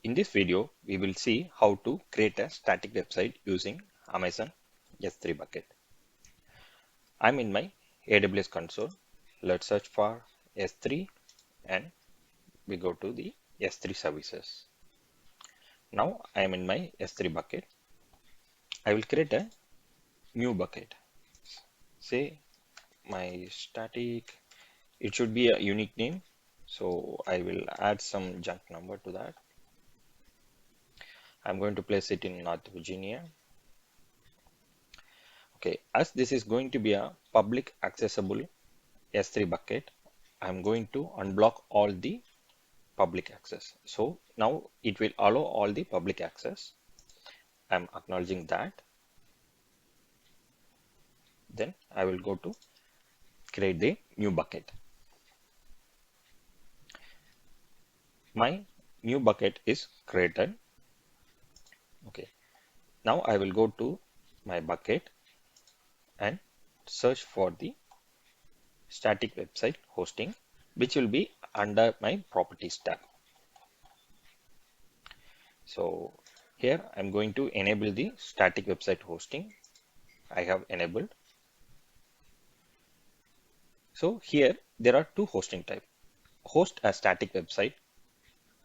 In this video, we will see how to create a static website using Amazon S3 bucket. I'm in my AWS console. Let's search for S3 and we go to the S3 services. Now I am in my S3 bucket. I will create a new bucket. Say my static, it should be a unique name. So I will add some junk number to that. I'm going to place it in North Virginia. Okay, as this is going to be a public accessible S3 bucket, I'm going to unblock all the public access. So now it will allow all the public access. I'm acknowledging that. Then I will go to create the new bucket. My new bucket is created. Okay, now I will go to my bucket and search for the static website hosting, which will be under my properties tab. So here I'm going to enable the static website hosting. I have enabled. So here there are two hosting types: host a static website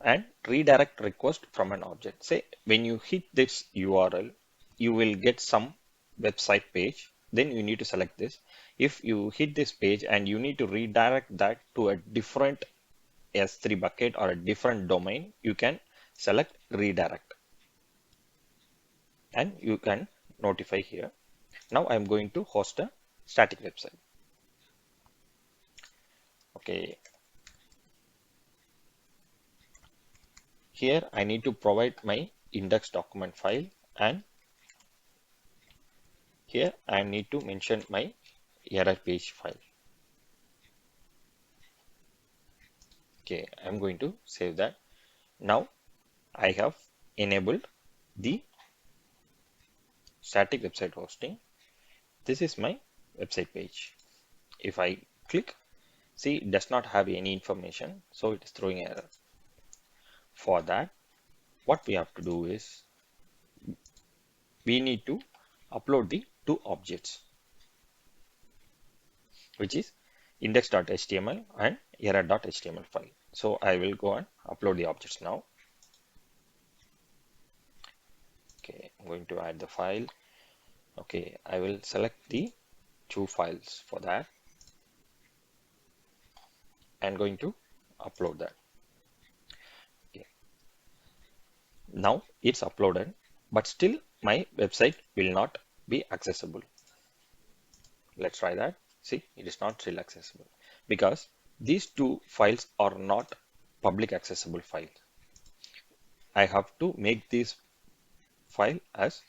and redirect request from an object. Say when you hit this URL, you will get some website page. Then you need to select this. If you hit this page and you need to redirect that to a different S3 bucket or a different domain, you can select redirect and you can notify here. Now I'm going to host a static website. Okay. Here I need to provide my index document file, and here I need to mention my error page file. Okay, I'm going to save that. Now I have enabled the static website hosting. This is my website page. If I click, see, it does not have any information, so it is throwing error. For that, what we have to do is we need to upload the two objects, which is index.html and error.html file. So I will go and upload the objects now. Okay, I'm going to add the file. Okay, I will select the two files for that and going to upload that. Okay. Now it's uploaded, but still my website will not be accessible. Let's try that. See, it is not still accessible because these two files are not public accessible files. I have to make this file as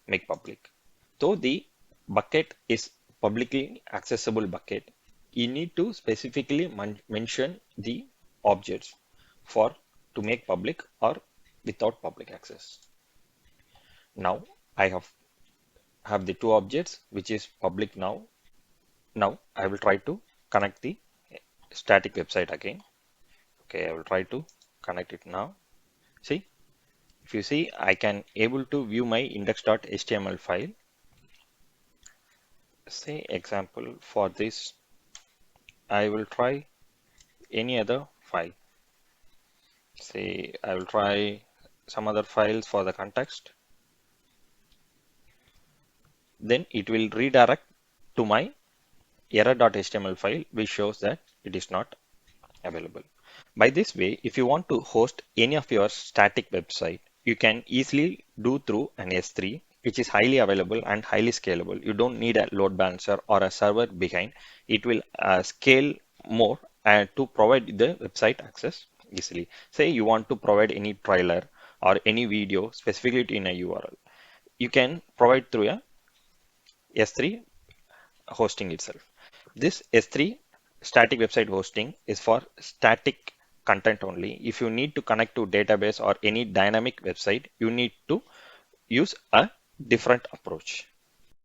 make public. Though the bucket is publicly accessible bucket, you need to specifically mention the objects for to make public or without public access. Now I have the two objects which is public now. Now I will try to connect the static website again. Okay, I will try to connect it now. See, if you see, I can able to view my index.html file. Say example for this, I will try any other file. Say I will try some other files for the context. Then it will redirect to my error.html file, which shows that it is not available. By this way, if you want to host any of your static website, you can easily do through an S3, which is highly available and highly scalable. You don't need a load balancer or a server behind. It will scale more and to provide the website access easily. Say you want to provide any trailer or any video specifically in a URL, you can provide through a S3 hosting itself. This S3 static website hosting is for static content only. If you need to connect to database or any dynamic website, you need to use a different approach.